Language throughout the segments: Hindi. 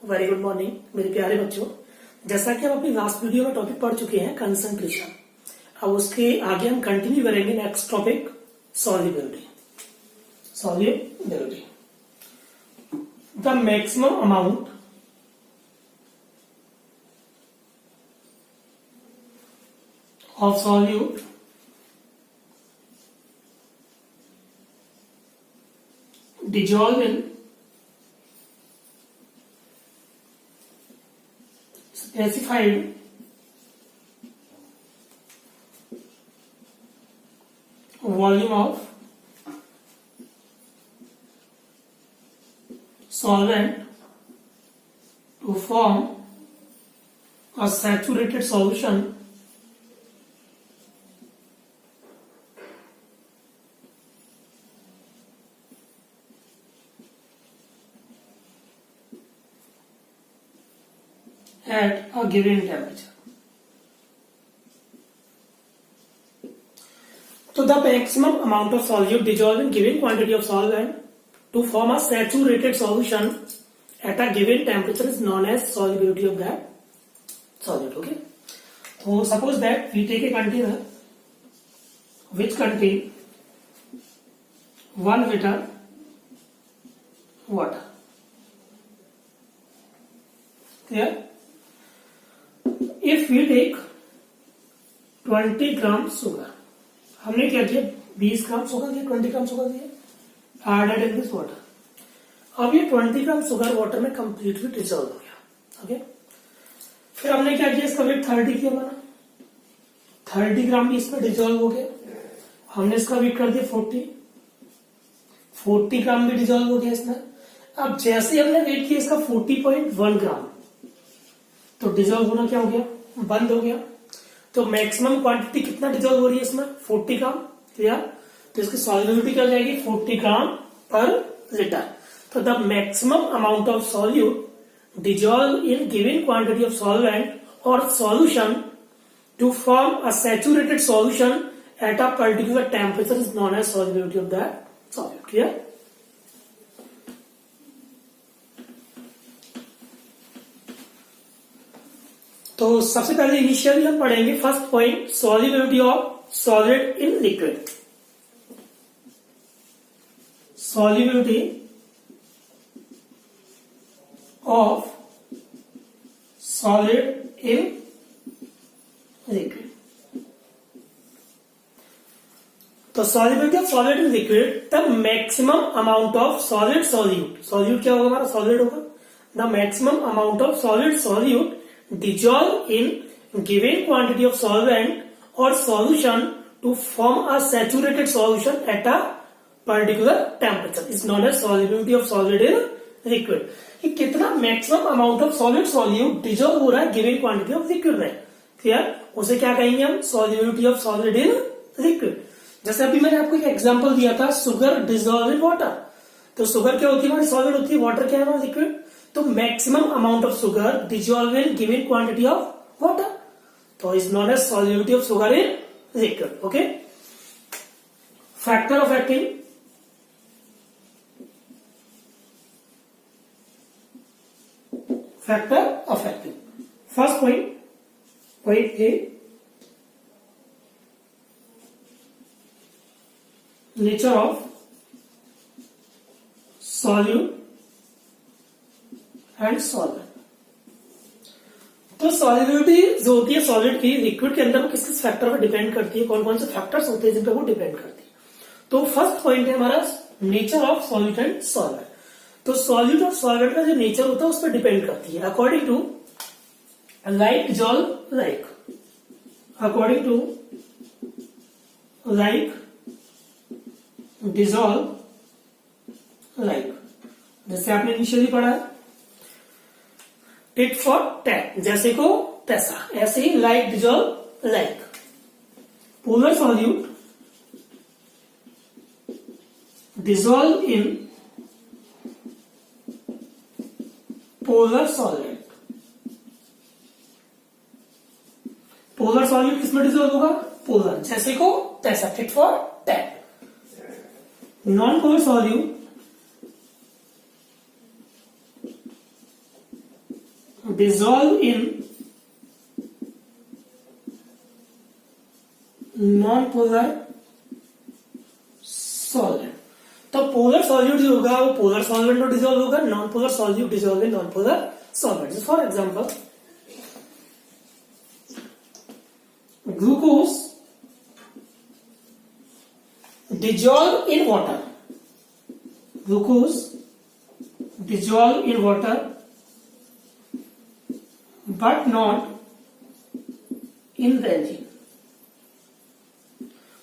वेरी गुड मॉर्निंग मेरे प्यारे बच्चों। जैसा कि हम अपनी लास्ट वीडियो में टॉपिक पढ़ चुके हैं कंसंट्रेशन, अब उसके आगे हम कंटिन्यू करेंगे next topic solubility. Solubility, the maximum amount of solute dissolved in specified volume of solvent to form a saturated solution at a given temperature. So the maximum amount of solute dissolved in given quantity of solvent to form a saturated solution at a given temperature is known as solubility of that solute. Okay. So suppose that we take a container which contain 1 liter water. Clear? If we take 20 gram sugar, हमने क्या किया 20 ग्राम शुगर दिया, 20 ग्राम शुगर दिया, एडेड इन दिस वाटर। अब ये 20 ग्राम शुगर वाटर में कंप्लीटली डिसॉल्व हो गया। ओके, फिर हमने क्या किया, इसका वेट 30 किया, बना 30 ग्राम भी इसमें डिसॉल्व हो गया। हमने इसका वेट कर दिया 40 ग्राम भी डिसॉल्व हो गया इसमें। अब जैसे हमने वेट किया इसका 40.1 ग्राम, तो डिसॉल्व होना क्या हो गया, बंद हो गया। तो मैक्सिमम क्वांटिटी कितना डिसॉल्व हो रही है इसमें, 40 ग्राम। क्लियर? तो इसकी सॉल्युबिलिटी क्या हो जाएगी, 40 ग्राम पर लीटर। तो the maximum amount of solute dissolve in given quantity of solvent और solution to form a saturated solution at a particular temperature is known as solubility of that solute. Clear? तो सबसे पहले इनिशियली हम पढ़ेंगे first point, solubility of solid in liquid. Solubility of solid in liquid. तो solubility of solid in liquid, the maximum amount of solid solute. Solute क्या होगा हमारा, सॉलिड होगा। The maximum amount of solid solute dissolve in given quantity of solvent or solution to form a saturated solution at a particular temperature is known as solubility of solid in liquid। कि कितना maximum amount of solid solute dissolve हो रहा है गिवन क्वांटिटी ऑफ लिक्विड में। क्लियर? उसे क्या कहेंगे हम, solubility of solid in liquid. जैसे अभी मैंने आपको एक एग्जांपल दिया था, शुगर डिसॉल्व इन वाटर। तो शुगर क्या होती है हमारी, सॉलिड होती है, वाटर क्या है हमारा, लिक्विड। तो maximum amount of sugar dissolve in given quantity of water, तो is known as solubility of sugar in liquid. Okay, factor of acting, factor of acting. First point, point A, nature of solute and solvent. तो सॉल्युबिलिटी जो होती है सॉलिड की लिक्विड के अंदर, वो किस किस फैक्टर पर डिपेंड करती है, कौन कौन से फैक्टर्स होते हैं जिन पर वो डिपेंड करती है। तो फर्स्ट पॉइंट है हमारा nature of solute and solvent. तो सॉल्यूट और सॉल्वेंट का जो नेचर होता है उस पर डिपेंड करती है। According to like dissolve like, according to like dissolve like, जैसे आपने इनिशियली पढ़ा है टिट फॉर टैट, जैसे को तैसा, ऐसे ही like dissolve like. Polar solute dissolve in polar solid. Polar solute किसमें डिसॉल्व होगा, पोलर, जैसे को तैसा, tit for tat. Non polar solute dissolve in non-polar solvent। तो पोलर सॉल्यूट जो होगा वो पोलर सॉल्वेंट में डिजोल्व होगा, non polar solute dissolve in non polar solvent. For example glucose dissolve in water, glucose dissolve in water but not in benzene।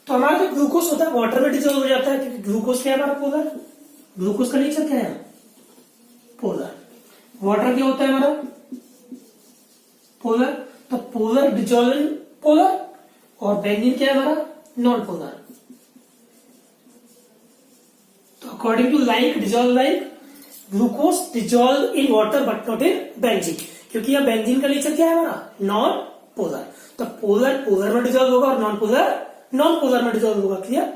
तो हमारा जो ग्लूकोज होता है वाटर में डिजोल्व हो जाता है, क्योंकि ग्लूकोज क्या है हमारा पोलर, ग्लूकोज का नेचर क्या है पोलर। वाटर क्या होता है हमारा पोलर, तो पोलर डिजोल्व इन पोलर, और बेंजीन क्या है हमारा नॉन पोलर। तो according to like dissolve like, glucose dissolve in water but not in benzene, क्योंकि यह बेंजीन का नेचर क्या है हमारा नॉन पोलर। तो पोलर पोलर में डिजोल्व होगा और नॉन पोलर नॉन पोलर में डिजोल्व होगा। Clear.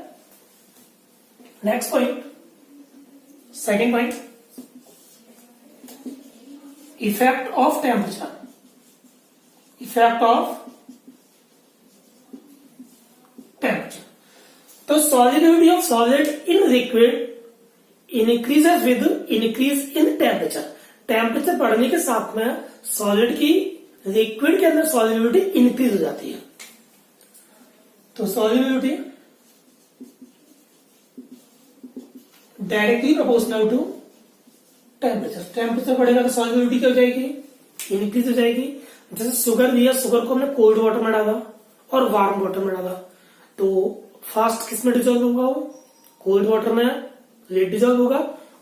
Next point, second point, effect of temperature. Effect of temperature, तो solubility of solid in liquid increases with increase in temperature. Temperature बढ़ने के साथ में सॉलिड की लिक्विड के अंदर सॉलिबिलिटी इंक्रीज हो जाती है। तो solubility directly proportional to temperature. Temperature बढ़ेगा तो सॉलिबिलिटी क्या हो जाएगी इंक्रीज हो जाएगी। जैसे शुगर दिया, शुगर को हमने कोल्ड वाटर में डाला और वार्म वाटर में डाला, तो फास्ट किस में डिजोल्व होगा वो कोल्ड वाटर में लेट डिजोल्व होगा,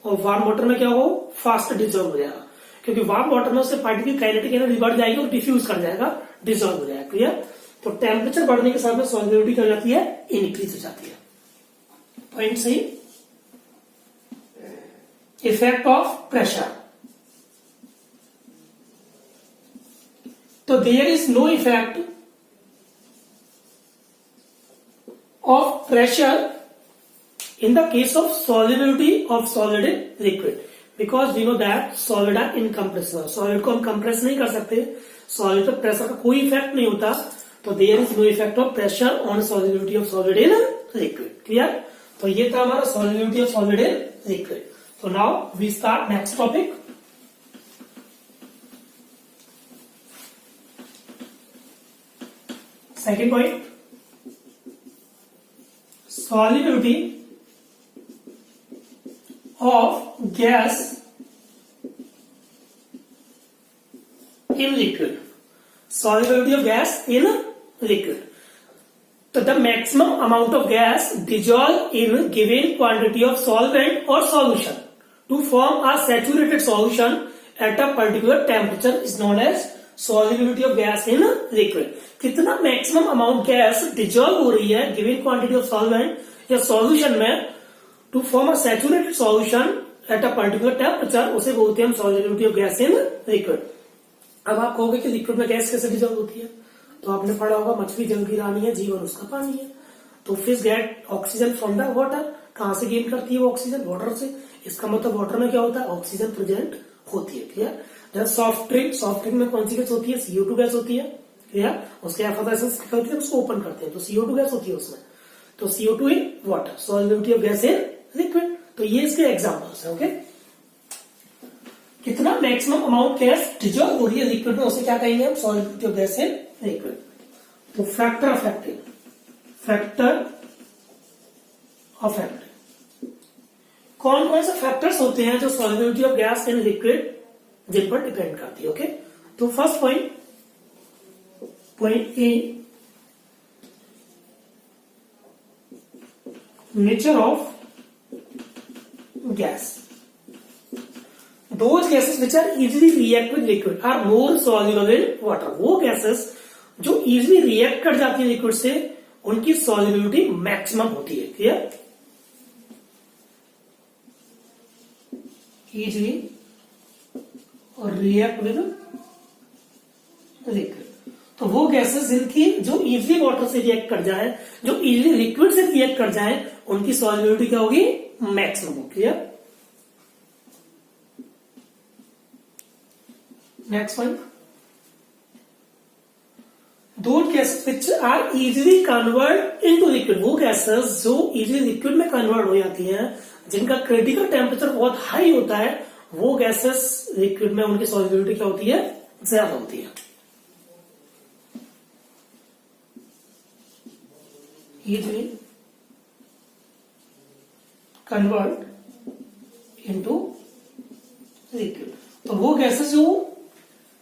और वार्म वाटर में क्या होगा वो फास्ट डिजोल्व हो जाएगा, क्योंकि वार्म वाटर में उससे पार्टिकल काइनेटिक एनर्जी बढ़ जाएगी और डिफ्यूज कर जाएगा, डिजोल्व हो जाएगा। क्लियर। तो टेम्परेचर बढ़ने के साथ में सॉलिबिलिटी क्या हो जाती है इंक्रीज हो जाती है। पॉइंट सही। इफेक्ट ऑफ प्रेशर, तो there is no effect of pressure in the case of solubility of solid in liquid, because we know that solid are incompressible। solid को हम compress नहीं कर सकते, solid पर pressure का कोई effect नहीं होता, तो there is no effect of pressure on solubility of solid in liquid। clear। तो ये था हमारा solubility of solid in liquid। so now we start next topic। second point, solubility of gas in liquid। solubility of gas in liquid, so the maximum amount of gas dissolved in given quantity of solvent or solution to form a saturated solution at a particular temperature is known as solubility of gas in liquid। कितना मैक्सिमम अमाउंट गैस डिजॉल्व हो रही है गिवन क्वांटिटी ऑफ सॉल्वेंट या सॉल्यूशन में to form a saturated solution at a particular temperature, उसे बोलते हैं हम solubility of gas in liquid. अब आप कहोगे कि लिक्विड में गैस कैसे डिजॉल्व होती है, तो आपने पढ़ा होगा मछली जल की रानी है, जीवन उसका पानी है। तो fish gate oxygen from the water, कहां से गेन करती है वो ऑक्सीजन वाटर से। इसका मतलब वाटर में क्या होता है ऑक्सीजन प्रेजेंट होती है। क्लियर। जैसे सॉफ्ट ड्रिंक में कौन सी गैस होती है CO2 गैस होती है। क्लियर। उसके एफिशिएंसी क्या होती है उसको ओपन करते हैं तो CO2 गैस होती है उसमें, तो CO2 in water, solubility of gas in liquid. तो ये इसके एग्जांपल्स हैं। ओके। कितना मैक्सिमम अमाउंट गैस डिजॉल्व हो रही है लिक्विड में उसे क्या कहेंगे हम solubility of gas in liquid. तो factor of active, factor of active, कौन कौन से फैक्टर्स होते हैं जो solubility of gas in liquid जिन पर डिपेंड करती है। ओके। तो first point, point A, nature of gas, those gases which are easily react with liquid are more soluble in water। वो gases जो easily react कर जाती है लिक्विड से उनकी solubility मैक्सिमम होती है। Clear. easily react with liquid, तो वो गैसेस जिनकी जो इजिली वाटर से रिएक्ट कर जाए, जो इजिली लिक्विड से रिएक्ट कर जाए, उनकी सॉल्युबिलिटी क्या होगी मैक्सिमम होगी। Next one, those gases which are easily convert into liquid, वो गैसेस जो easily लिक्विड में कन्वर्ट हो जाती हैं, जिनका क्रिटिकल टेम्परेचर बहुत हाई होता है, वो गैसेस लिक्विड में उनकी सॉल्युबिलिटी क्या होती है, ज्यादा होती है। easily convert into लिक्विड, तो वो गैसेस जो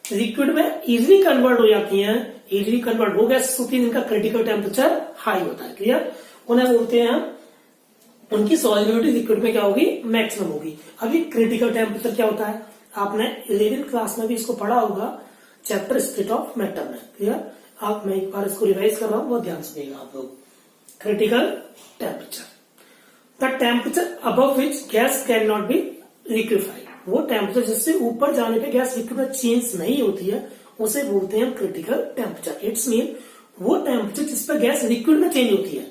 लिक्विड में इजीली कन्वर्ट हो जाती हैं, इजीली कन्वर्ट वो गैसेस होती है जिनका क्रिटिकल टेम्परेचर हाई होता है। क्लियर, उन्हें बोलते हैं हम, उनकी सॉल्युबिलिटी लिक्विड में क्या होगी, मैक्सिमम होगी। अभी क्रिटिकल टेम्परेचर क्या होता है, आपने 11th क्लास में भी इसको पढ़ा होगा, चैप्टर स्टेट ऑफ मैटर में। क्लियर, आप, मैं एक बार इसको रिवाइज कर रहा हूं, बहुत ध्यान सुनिएगा आप लोग। Critical temperature, the temperature above which gas can not be liquefied, वो टेम्परेचर जिससे ऊपर जाने पे गैस लिक्विड में चेंज नहीं होती है, उसे बोलते हैं क्रिटिकल टेम्परेचर। इट्स मीन वो टेम्परेचर जिस पर गैस लिक्विड में चेंज होती है,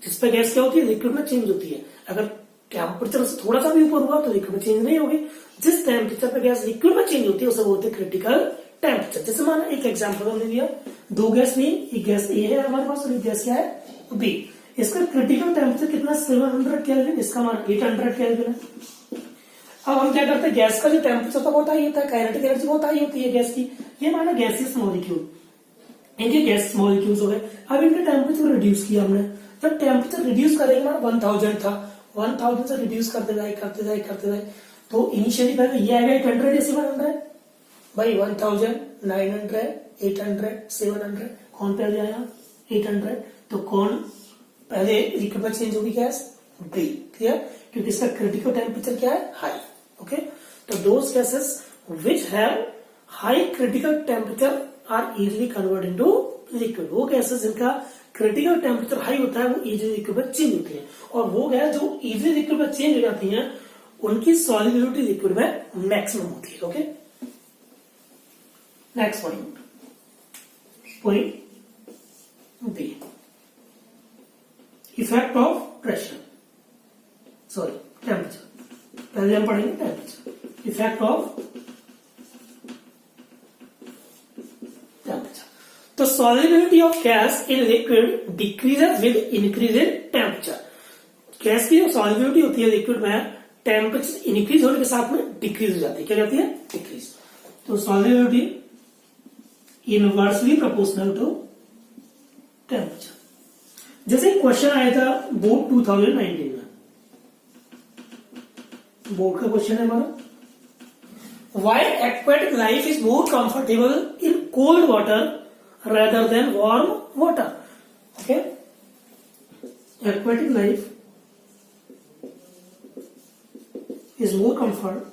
जिस पर गैस क्या होती है, लिक्विड में चेंज होती है। अगर टेम्परेचर से थोड़ा सा भी ऊपर हुआ तो लिक्विड में चेंज नहीं होगी। जिस टेम्परेचर पर गैस लिक्विड में चेंज होती है उसे बोलते हैं क्रिटिकल टेम्परेचर। जैसे माना एक एग्जाम्पल हमने दिया, दो गैस में, एक गैस ए है हमारे पास और एक गैस क्या है, बी। इसका क्रिटिकल टेम्परेचर कितना, 700 केल्विन, इसका मान 800 केल्विन है। अब हम क्या करते हैं, गैस का जो टेम्परेचर था बहुत हाई होता है, काइनेटिक एनर्जी बहुत हाई होती है गैस की। ये माना गैसियस मॉलिक्यूल, इनके गैस मॉलिक्यूल्स हो गए। अब इनका टेम्परेचर रिड्यूस किया हमने, जब टेम्परेचर रिड्यूस करेंगे माना 1000 था, 1000 से रिड्यूस करते जाए, तो इनिशियली पहले ये आएगा 800 या 700 भाई, 1000, 900, 800, 700, कौन पहले आया, 800, तो कौन पहले लिक्विड में चेंज होगी, गैस बी। क्लियर, क्योंकि इसका क्रिटिकल टेम्परेचर क्या है, हाई। ओके, तो those gases which have high critical temperature are easily convert into liquid, वो गैसेस जिनका क्रिटिकल टेम्परेचर हाई होता है वो इजिली लिक्विड में चेंज होती है। और वो गैस जो इजिली लिक्विड में चेंज हो जाती है उनकी सॉल्युबिलिटी लिक्विड में मैक्सिमम होती है। Okay, next point, point B, effect of pressure, sorry temperature, पहले हम पढ़ेंगे टेम्परेचर, इफेक्ट ऑफ टेम्परेचर। तो solubility of gas in liquid decreases with increase in temperature. Gas की जो सॉल्युबिलिटी होती है लिक्विड में, टेम्परेचर इंक्रीज होने के साथ में डिक्रीज हो जाती है। क्या जाती है, डिक्रीज। तो solubility inversely proportional to temperature. जैसे क्वेश्चन आया था बोर्ड 2019 में, बोर्ड का क्वेश्चन है हमारा, why aquatic life is more comfortable in cold water rather than warm water. Okay, aquatic life is more comfort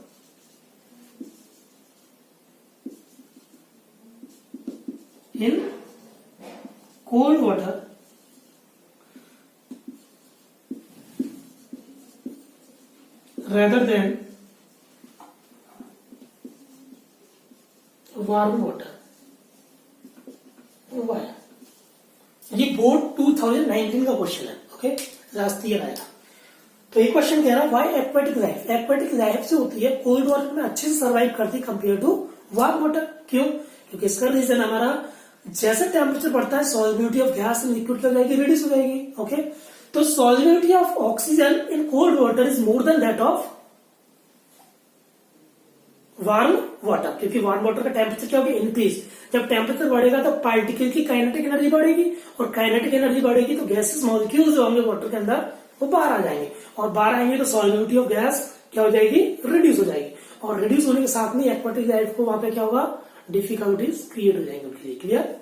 in cold water rather than warm water. Why? ये बोर्ड 2019 का क्वेश्चन है। ओके, लास्ट ईयर आया। तो ये क्वेश्चन कह रहा है, why aquatic life, aquatic life जो होती है कोल्ड वाटर में अच्छे से सर्वाइव करती है कंपेयर टू वार्म वाटर। क्यों? क्योंकि इसका रीजन हमारा, जैसे टेम्परेचर बढ़ता है solubility of gas in liquid क्या हो जाएगी, रिड्यूस हो जाएगी। ओके, तो solubility of oxygen in cold water is more than that of warm water, क्योंकि वार्म वाटर का टेम्परेचर क्या होगा, इंक्रीज। जब टेम्परेचर बढ़ेगा तो पार्टिकल की काइनेटिक एनर्जी बढ़ेगी, और काइनेटिक एनर्जी बढ़ेगी तो गैसेस मॉलिक्यूल्स जो होंगे वाटर के अंदर वो बाहर आ जाएंगे, और बाहर आएंगे तो सॉल्युबिलिटी ऑफ गैस क्या हो जाएगी, रिड्यूस हो जाएगी। और रिड्यूस होने के साथ में एक्वेटिक लाइफ को वहां पे क्या होगा, डिफिकल्टीज क्रिएट हो जाएंगे उनके लिए। Clear,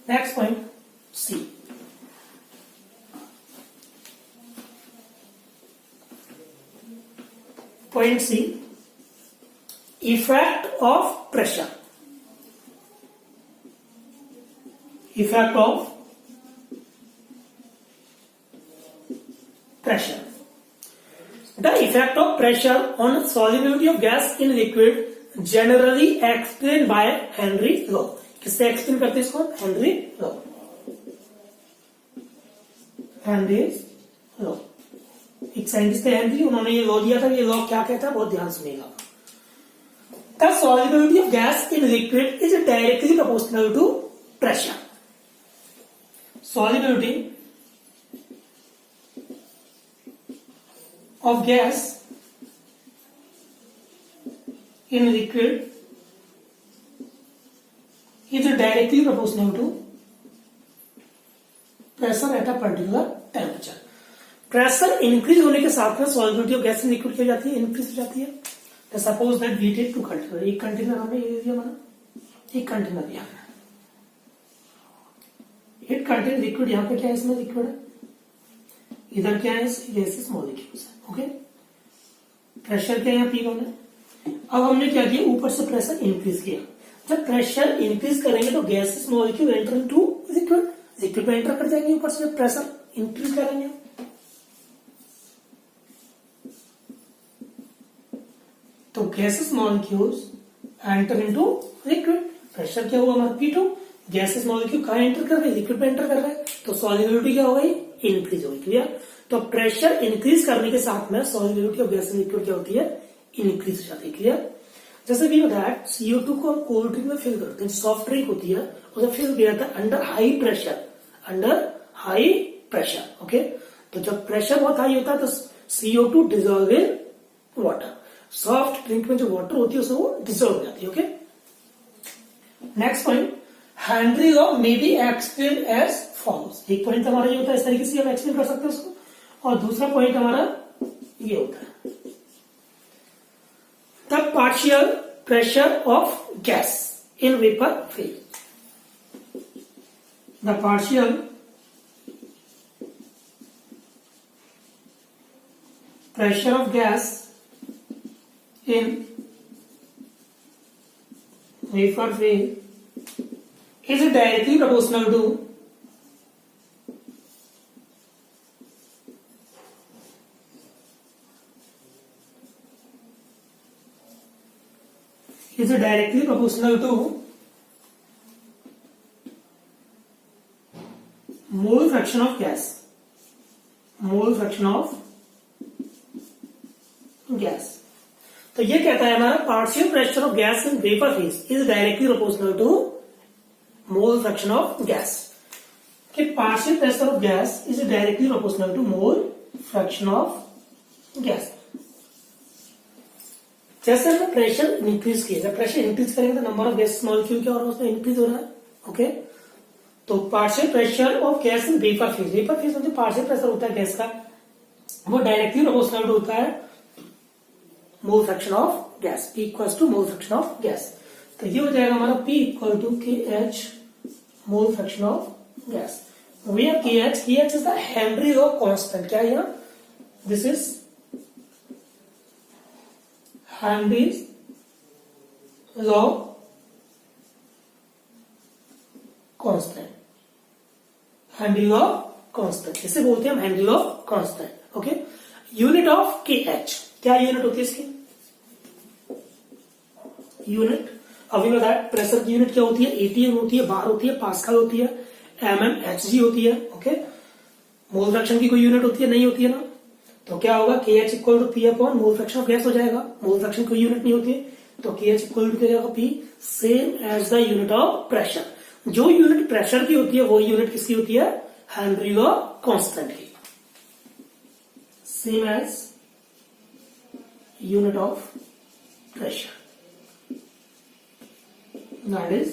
next point C, point C, effect of pressure, effect of pressure. The effect of pressure on solubility of gas in liquid generally explained by Henry Law. किससे एक्सप्लेन करते हैं इसको, हेनरी लॉ, हेनरी लॉ। एक साइंटिस्ट है हेनरी, उन्होंने ये लॉ दिया था। ये लॉ क्या कहता है, बहुत ध्यान सुनिएगा। The solubility of gas in liquid is directly proportional to pressure. Solubility of gas in liquid is directly proportional to pressure at a particular temperature. Pressure increase होने के साथ में solubility of gas in liquid क्या जाती है, इंक्रीज हो जाती है। Suppose that we take 2 container, एक कंटेनर हमने ये दिया माना, एक कंटेनर दिया, इट कंटेन लिक्विड, यहाँ पे क्या है, इसमें लिक्विड है, इधर क्या है, गैसेस मॉलिक्यूल्स है। ओके, प्रेशर क्या है, यहाँ P1 है। अब हमने क्या किया, ऊपर से प्रेशर इंक्रीज किया। जब प्रेशर इंक्रीज करेंगे तो gases molecule enter into liquid, liquid में एंटर कर जाएंगे ऊपर से, जब प्रेशर इंक्रीज करेंगे। तो gases molecules enter into liquid, pressure क्या हुआ हमारा P2, गैसेस मॉलिक्यूल कहाँ एंटर कर रहे, लिक्विड में एंटर कर रहे हैं, तो सॉल्युबिलिटी क्या हो गई, इंक्रीज हो गई। क्लियर। तो प्रेशर इंक्रीज करने के साथ में solubility of gas in liquid क्या होती है, इंक्रीज हो जाती है। क्लियर। जैसे भी बताया CO2 को हम कोल्ड ड्रिंक में फिल करते हैं, सॉफ्ट ड्रिंक होती है, उसे फिल किया जाता है under high pressure, under high pressure. Okay, तो जब प्रेशर बहुत हाई होता है तो CO2 dissolve in water, soft drink में जो वाटर होती है उसमें वो डिजॉल्व हो जाती है। Okay, next point, Henry law may be explain as follows. एक पॉइंट हमारा ये होता है, इस तरीके से हम एक्सप्लेन कर सकते हैं उसको, और दूसरा पॉइंट हमारा ये होता है, the partial pressure of gas in vapour phase. The partial pressure of gas in vapor phase is directly proportional to mole fraction of gas, mole fraction of gas। तो ये कहता है हमारा partial pressure of gas in vapour phase is directly proportional to mole fraction of gas. कि partial pressure of gas is directly proportional to mole fraction of gas. जैसे हमने प्रेशर इंक्रीज किया, जब प्रेशर इंक्रीज करेंगे तो नंबर ऑफ गैस मॉलिक्यूल क्या हो रहा है, उसमें इंक्रीज हो रहा है। ओके, तो partial pressure of gas in vapour phase, vapour phase में जो पार्शियल प्रेशर होता है गैस का वो डायरेक्टली प्रोपोर्शनल होता है mole fraction of gas, P equal to mole fraction of gas. तो ये हो जाएगा हमारा P equal to KH mole fraction of gas. Where KH is the Henry law constant. क्या है यहाँ, this is Henry's law constant, Henry law constant इसे बोलते हैं हम, Henry law constant. Okay, unit of KH, क्या यूनिट होती है इसकी, यूनिट अभी बताया प्रेशर की यूनिट क्या होती है, ATM होती है, बार होती है, पास्कल होती है, mmHg होती है। ओके, मोल फ्रैक्शन की कोई यूनिट होती है, नहीं होती है ना, तो क्या होगा KH equal to P upon mole fraction of gas हो जाएगा। मोल फ्रैक्शन कोई यूनिट नहीं होती है तो KH इक्वल टू क्या जाएगा P same as the unit of pressure. जो यूनिट प्रेशर की होती है वो यूनिट किसकी होती है, हेनरी लॉ कांस्टेंट की, same as unit of pressure, that is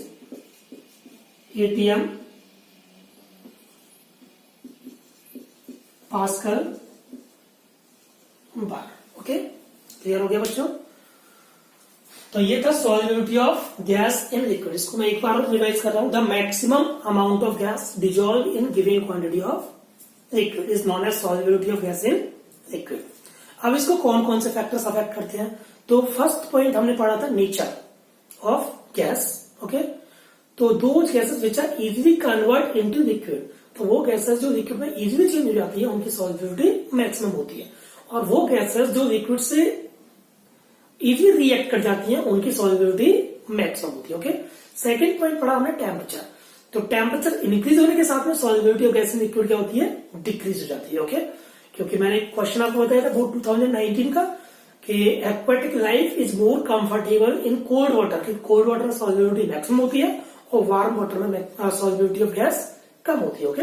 ATM, Pascal, bar। Okay, clear हो गया बच्चों। तो ये था solubility of gas in liquid. इसको मैं एक बार रिवाइज कर रहा हूं, the maximum amount of gas dissolve in given quantity of liquid is known as solubility of gas in liquid. अब इसको कौन कौन से फैक्टर्स अफेक्ट करते हैं, तो फर्स्ट पॉइंट हमने पढ़ा था नेचर ऑफ गैस। ओके, तो दो gases which are easily convert into liquid, तो वो गैसेस जो लिक्विड में इजीली चेंज हो जाती है उनकी सॉल्युबिलिटी मैक्सिमम होती है, और वो गैसेस जो लिक्विड से इजीली रिएक्ट कर जाती हैं उनकी सॉल्युबिलिटी मैक्सिमम होती है। ओके, सेकंड पॉइंट पढ़ा हमने टेम्परेचर, तो टेम्परेचर इंक्रीज होने के साथ में solubility of gas in liquid क्या होती है, डिक्रीज हो जाती है। ओके, क्योंकि मैंने क्वेश्चन आपको बताया था बोर्ड 2019 का कि aquatic life is more comfortable in cold water, कि कोल्ड वाटर में सॉल्युबिलिटी मैक्सिमम होती है और वार्म वाटर में सॉल्युबिलिटी ऑफ गैस कम होती है। ओके,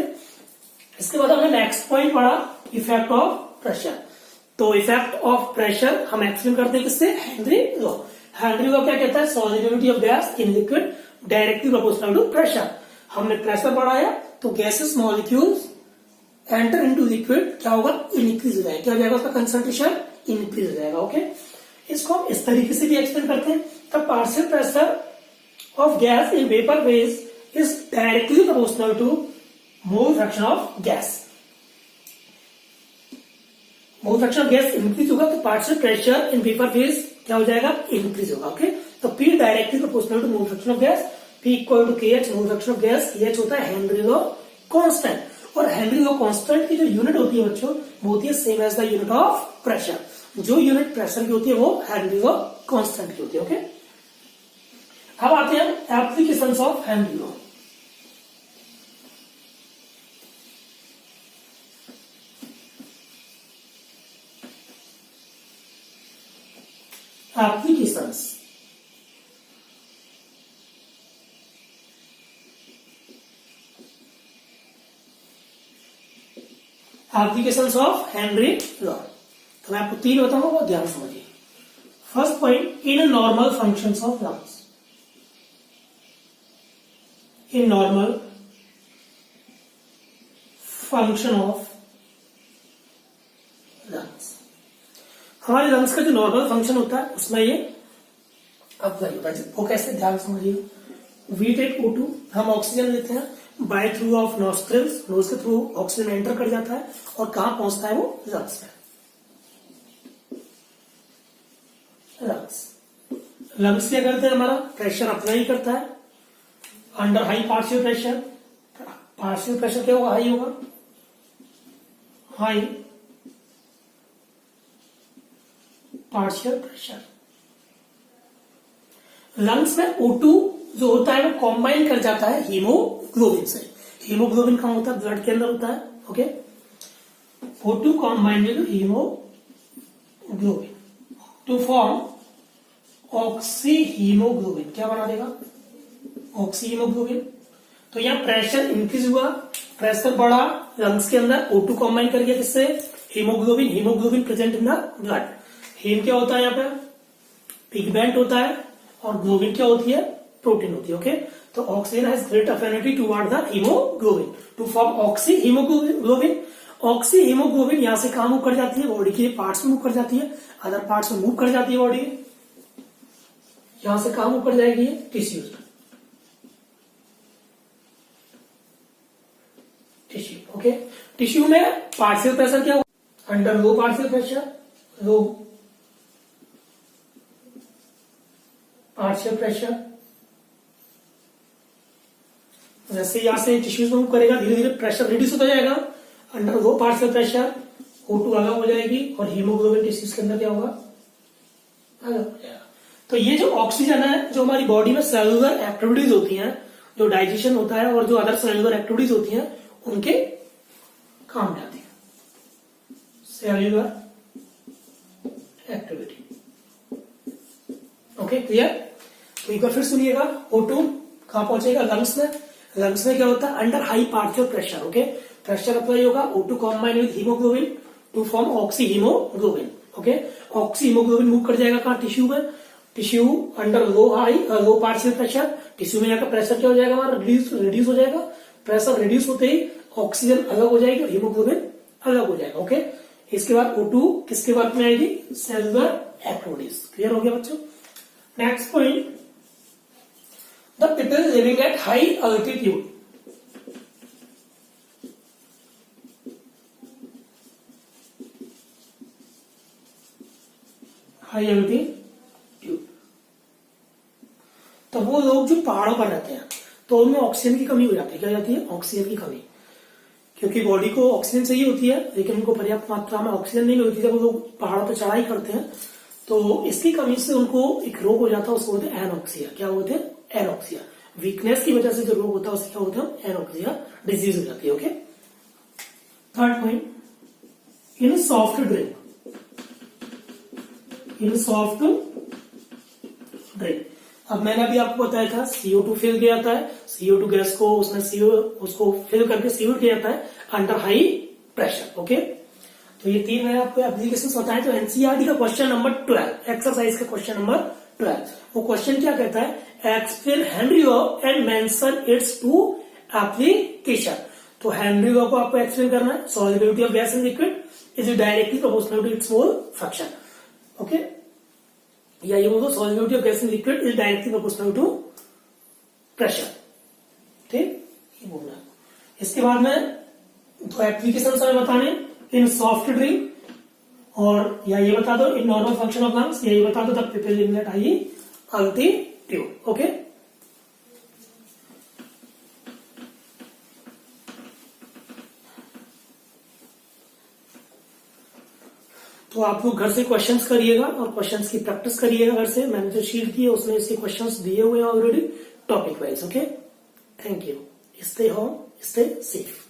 इसके बाद हमने नेक्स्ट पॉइंट पढ़ा इफेक्ट ऑफ प्रेशर। तो इफेक्ट ऑफ प्रेशर हम एक्सप्लेन करते हैं किससे, हेनरी लॉ। हेनरी लॉ क्या कहता है, solubility of gas in liquid directly proportional to pressure. हमने प्रेशर बढ़ाया तो gases molecules enter into liquid, क्या होगा, इंक्रीज हो जाएगा, क्या हो जाएगा, उसका कंसंट्रेशन इंक्रीज हो जाएगा। ओके, इसको हम इस तरीके से भी एक्सप्लेन करते हैं, the partial pressure of gas in vapour phase is directly proportional to mole fraction of gas. Mole fraction of gas increase होगा तो partial pressure in vapour phase क्या हो जाएगा, इंक्रीज होगा। ओके, तो P directly proportional to mole fraction of gas, P equal to KH mole fraction of gas, KH होता है हेनरी लॉ कांस्टेंट, और हेनरी लॉ कांस्टेंट की जो यूनिट होती है बच्चों वो होती है same as the unit of pressure. जो यूनिट प्रेशर की होती है वो हेनरी लॉ कांस्टेंट की होती है। ओके, अब आते हैं applications of Henry law. Applications, applications of Henry law. तो मैं आपको 3 बताऊंगा, वो ध्यान समझिए। First point, in normal functions of lungs, in normal function of lungs. हमारे लंग्स का जो नॉर्मल फंक्शन होता है उसमें ये अप्लाई होता है। वो कैसे, ध्यान समझिए। वी टेक O2, हम ऑक्सीजन लेते हैं by through of nostrils, nose के थ्रू ऑक्सीजन एंटर कर जाता है और कहां पहुंचता है, वो लंग्स में। लंग्स क्या करते हैं, हमारा प्रेशर अप्लाई करता है under high partial pressure. Partial pressure क्या होगा, हाई होगा, हाई पार्शियल प्रेशर। लंग्स में O2 जो होता है वो कॉम्बाइन कर जाता है हीमोग्लोबिन से। हीमोग्लोबिन कहां होता है, ब्लड के अंदर होता है। Okay, O2 combined with haemoglobin to form oxyhaemoglobin. क्या बना देगा, ऑक्सी हीमोग्लोबिन। तो यहां प्रेशर इंक्रीज हुआ, प्रेशर बढ़ा लंग्स के अंदर, O2 कॉम्बाइन कर गया किससे, haemoglobin. Haemoglobin present in the blood. Haem क्या होता है, यहाँ पे पिगमेंट होता है, और ग्लोबिन क्या होती है, प्रोटीन होती है। ओके, तो oxygen has great affinity toward the haemoglobin to form oxyhaemoglobin. Oxyhaemoglobin यहां से कहां मूव कर जाती है, बॉडी के पार्ट्स में मूव कर जाती है, अदर पार्ट्स में मूव कर जाती है बॉडी। यहां से कहां मूव कर जाएगी, टिश्यूज में, टिश्यू। ओके, टिश्यू में पार्शियल प्रेशर क्या होगा, अंडर लो पार्शियल प्रेशर, लो पार्शियल प्रेशर। जैसे यहां से टिश्यूज में मूव करेगा धीरे धीरे प्रेशर रिड्यूस होता जाएगा, under low partial pressure O2 अलग हो जाएगी और हीमोग्लोबिन टिश्यूज के अंदर क्या होगा, अलग हो जाएगा। तो ये जो ऑक्सीजन है जो हमारी बॉडी में सेलुलर एक्टिविटीज होती हैं, जो डाइजेशन होता है और जो अदर सेलुलर एक्टिविटीज होती हैं उनके काम में आती है, सेल्यूलर एक्टिविटी। Okay, clear. तो एक बार फिर सुनिएगा, O2 कहां पहुंचेगा, लंग्स में। लंग्स में क्या होता है, under high partial pressure. Okay, pressure apply होगा, O2 combine with haemoglobin to form oxyhaemoglobin. Okay, oxyhaemoglobin move कर जाएगा कहां, टिश्यू में। Tissue under low partial pressure, tissue में जाकर प्रेशर क्या हो जाएगा हमारा, रिड्यूस हो जाएगा। प्रेशर रिड्यूस होते ही ऑक्सीजन अलग हो जाएगी और हीमोग्लोबिन अलग हो जाएगा। ओके, इसके बाद O2 किसके वर्क में आएगी, सेलुलर एक्टिविटीज। क्लियर हो गया बच्चों। Next point, the people living at high altitude. High altitude, तो वो लोग जो पहाड़ों पर रहते हैं तो उनमें ऑक्सीजन की कमी हो जाती है। क्या हो जाती है, ऑक्सीजन की कमी, क्योंकि बॉडी को ऑक्सीजन चाहिए होती है लेकिन उनको पर्याप्त मात्रा में ऑक्सीजन नहीं मिलती। जब वो लोग पहाड़ों पर चढ़ाई करते हैं तो इसकी कमी से उनको एक रोग हो जाता है, उसको बोलते हैं एनोक्सिया। क्या बोलते हैं, एनोक्सिया। वीकनेस की वजह से जो रोग होता है उससे क्या होता है, एनोक्सिया डिजीज हो जाती है। ओके, थर्ड पॉइंट, इन सॉफ्ट ड्रिंक, इन सॉफ्ट ड्रिंक। अब मैंने अभी आपको बताया था CO2 फिल किया जाता है, CO2 गैस को उसमें उसको फिल करके सील किया जाता है अंडर हाई प्रेशर। ओके, तो ये 3 मैंने आपको एप्लीकेशन बताए। तो एनसीईआरटी का क्वेश्चन नंबर 12, एक्सरसाइज का क्वेश्चन नंबर 12, वो क्वेश्चन क्या कहता है, explain Henry law and mention its two application. तो हेनरी लॉ को आपको एक्सप्लेन करना है, solubility of gas in liquid is directly proportional to its mole fraction. Okay, या ये बोलो solubility of gas in liquid is directly proportional to pressure. ठीक, ये बोलना है। इसके बाद में 2 एप्लीकेशन हमें बताने, इन सॉफ्ट ड्रिंक, और या ये बता दो in normal function of lungs, या ये बता दो the people living at high altitude. Okay, तो आप लोग घर से क्वेश्चंस करिएगा और क्वेश्चंस की प्रैक्टिस करिएगा घर से। मैंने जो शीट की है उसमें इसके क्वेश्चंस दिए हुए हैं already topic wise. Okay, thank you, stay home, stay safe.